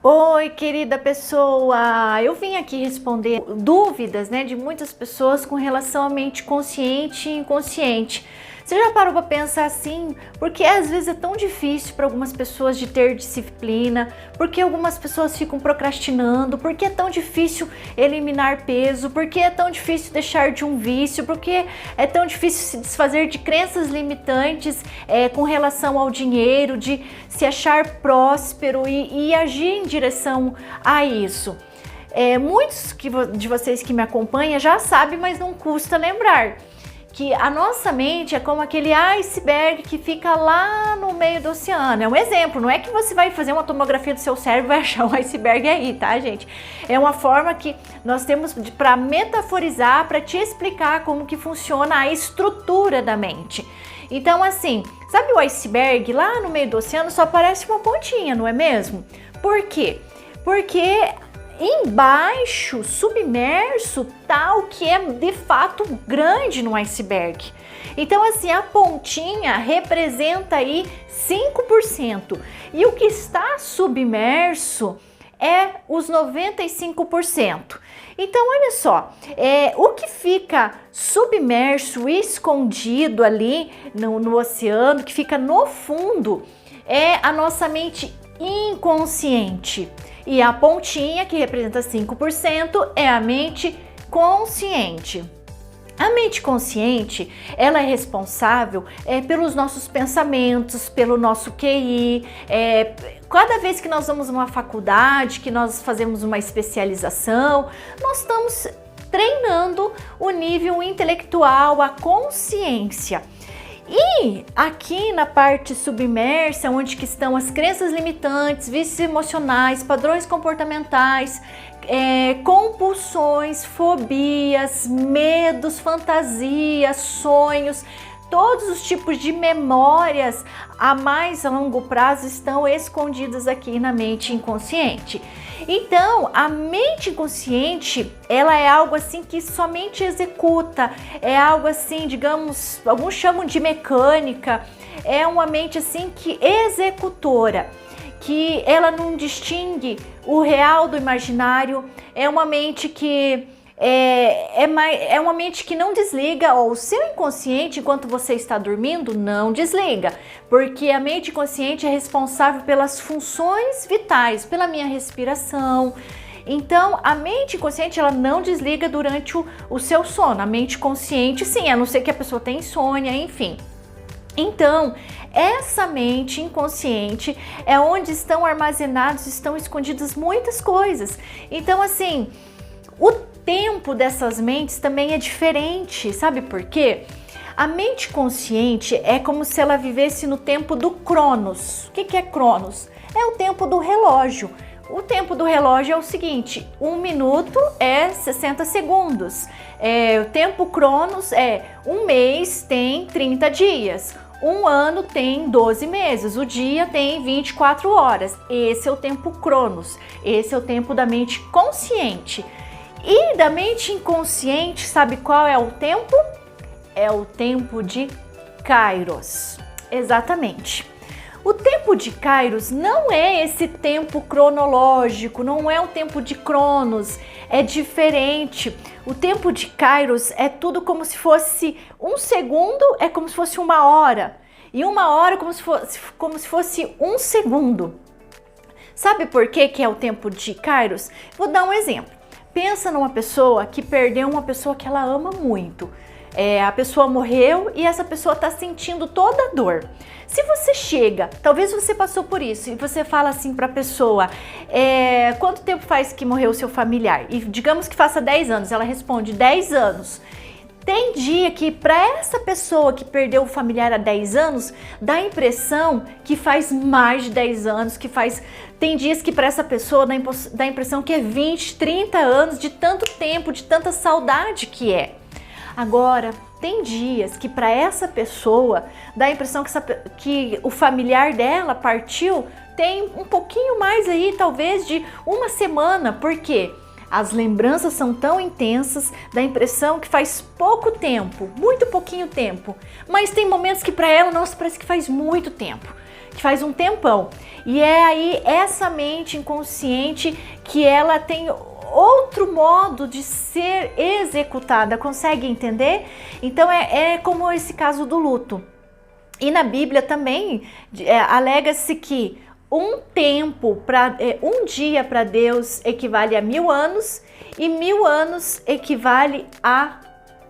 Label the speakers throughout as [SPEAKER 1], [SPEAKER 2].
[SPEAKER 1] Oi, querida pessoa! Eu vim aqui responder dúvidas, de muitas pessoas com relação à mente consciente e inconsciente. Você já parou para pensar assim? Porque às vezes é tão difícil para algumas pessoas de ter disciplina, porque algumas pessoas ficam procrastinando, porque é tão difícil eliminar peso, porque é tão difícil deixar de um vício, porque é tão difícil se desfazer de crenças limitantes com relação ao dinheiro, de se achar próspero e agir em direção a isso. Muitos de vocês que me acompanham já sabem, mas não custa lembrar que a nossa mente é como aquele iceberg que fica lá no meio do oceano. É um exemplo, não é que você vai fazer uma tomografia do seu cérebro e vai achar um iceberg aí, tá, gente? É uma forma que nós temos para metaforizar, para te explicar como que funciona a estrutura da mente. Então, assim, sabe o iceberg lá no meio do oceano só parece uma pontinha, não é mesmo? Por quê? Porque embaixo, submerso, tá o que é de fato grande no iceberg. Então, assim, a pontinha representa aí 5%. E o que está submerso é os 95%. Então, olha só, o que fica submerso, escondido ali no oceano, que fica no fundo, é a nossa mente inconsciente. E a pontinha, que representa 5%, é a mente consciente. A mente consciente, ela é responsável pelos nossos pensamentos, pelo nosso QI. Cada vez que nós vamos numa faculdade, que nós fazemos uma especialização, nós estamos treinando o nível intelectual, a consciência. E aqui na parte submersa, onde que estão as crenças limitantes, vícios emocionais, padrões comportamentais, compulsões, fobias, medos, fantasias, sonhos, todos os tipos de memórias a mais longo prazo estão escondidos aqui na mente inconsciente. Então, a mente inconsciente, ela é algo assim que somente executa, é algo assim, digamos, alguns chamam de mecânica, é uma mente assim que executora, que ela não distingue o real do imaginário, é uma mente que é uma mente que não desliga, ou o seu inconsciente, enquanto você está dormindo, não desliga, porque a mente consciente é responsável pelas funções vitais, pela minha respiração. Então, a mente consciente, ela não desliga durante o seu sono. A mente consciente, sim, a não ser que a pessoa tenha insônia, enfim. Então, essa mente inconsciente é onde estão armazenados, estão escondidas muitas coisas. Então, assim, o tempo dessas mentes também é diferente, sabe por quê? A mente consciente é como se ela vivesse no tempo do Cronos. O que é Cronos? É o tempo do relógio. O tempo do relógio é o seguinte: 1 minuto é 60 segundos. O tempo Cronos um mês tem 30 dias. Um ano tem 12 meses, o dia tem 24 horas. Esse é o tempo Cronos, esse é o tempo da mente consciente. E da mente inconsciente, sabe qual é o tempo? É o tempo de Kairos. Exatamente. O tempo de Kairos não é esse tempo cronológico, não é o tempo de Cronos, é diferente. O tempo de Kairos é tudo como se fosse um segundo, é como se fosse uma hora. E uma hora como se fosse um segundo. Sabe por que é o tempo de Kairos? Vou dar um exemplo. Pensa numa pessoa que perdeu uma pessoa que ela ama muito. A pessoa morreu e essa pessoa está sentindo toda a dor. Se você chega, talvez você passou por isso, e você fala assim para a pessoa, quanto tempo faz que morreu o seu familiar? E digamos que faça 10 anos, ela responde 10 anos. Tem dia que para essa pessoa que perdeu o familiar há 10 anos, dá a impressão que faz mais de 10 anos, tem dias que para essa pessoa dá a impressão que é 20, 30 anos, de tanto tempo, de tanta saudade que é. Agora, tem dias que para essa pessoa dá a impressão que o familiar dela partiu tem um pouquinho mais aí, talvez de uma semana. Por quê? As lembranças são tão intensas, dá a impressão que faz pouco tempo, muito pouquinho tempo. Mas tem momentos que para ela, nossa, parece que faz muito tempo. que faz um tempão. E é aí essa mente inconsciente que ela tem outro modo de ser executada, consegue entender? Então é como esse caso do luto. E na Bíblia também alega-se que um dia para Deus equivale a 1000 anos e 1000 anos equivale a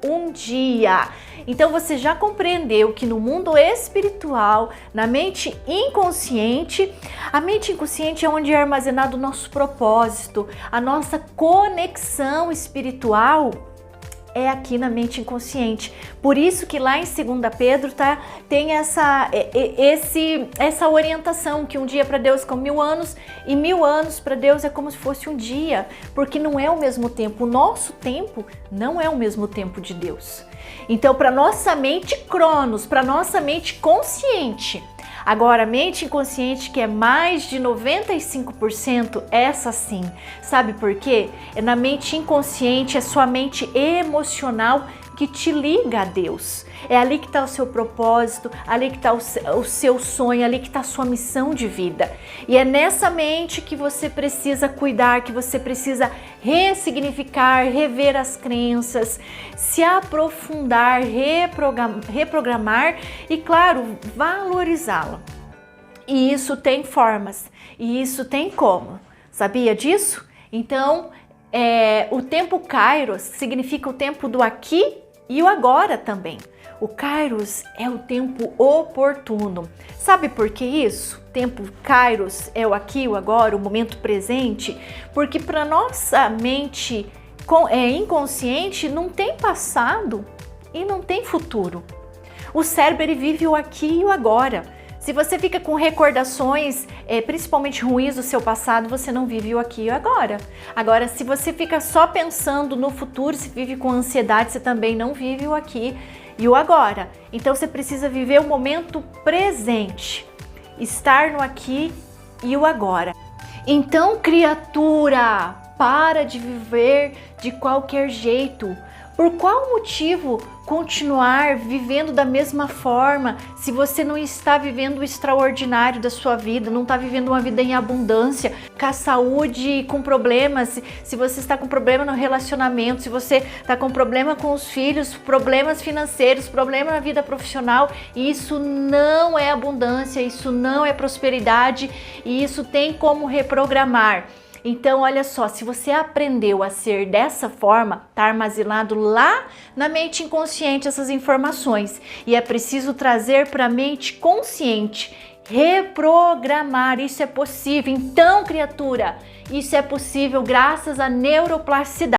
[SPEAKER 1] um dia. Então você já compreendeu que no mundo espiritual, na mente inconsciente, a mente inconsciente é onde é armazenado o nosso propósito, a nossa conexão espiritual é aqui na mente inconsciente. Por isso que lá em 2 Pedro tem essa orientação que um dia para Deus é como 1000 anos e 1000 anos para Deus é como se fosse um dia, porque não é o mesmo tempo. O nosso tempo não é o mesmo tempo de Deus. Então, para nossa mente cronos, para nossa mente consciente. Agora, a mente inconsciente, que é mais de 95%, essa sim. Sabe por quê? Na mente inconsciente, é sua mente emocional que te liga a Deus. É ali que está o seu propósito, ali que está o seu sonho, ali que está a sua missão de vida. E é nessa mente que você precisa cuidar, que você precisa ressignificar, rever as crenças, se aprofundar, reprogramar e, claro, valorizá-la. E isso tem formas, e isso tem como. Sabia disso? Então, o tempo Kairos significa o tempo do aqui e o agora também. O Kairos é o tempo oportuno. Sabe por que isso? O tempo Kairos é o aqui, o agora, o momento presente, porque para nossa mente inconsciente não tem passado e não tem futuro. O cérebro ele vive o aqui e o agora. Se você fica com recordações, principalmente ruins do seu passado, você não vive o aqui e o agora. Agora, se você fica só pensando no futuro, se vive com ansiedade, você também não vive o aqui e o agora. Então, você precisa viver o momento presente, estar no aqui e o agora. Então, criatura, para de viver de qualquer jeito. Por qual motivo continuar vivendo da mesma forma se você não está vivendo o extraordinário da sua vida, não está vivendo uma vida em abundância, com a saúde, com problemas, se você está com problema no relacionamento, se você está com problema com os filhos, problemas financeiros, problema na vida profissional, isso não é abundância, isso não é prosperidade e isso tem como reprogramar. Então, olha só, se você aprendeu a ser dessa forma, tá armazenado lá na mente inconsciente essas informações e é preciso trazer para a mente consciente, reprogramar, isso é possível. Então, criatura, isso é possível graças à neuroplasticidade.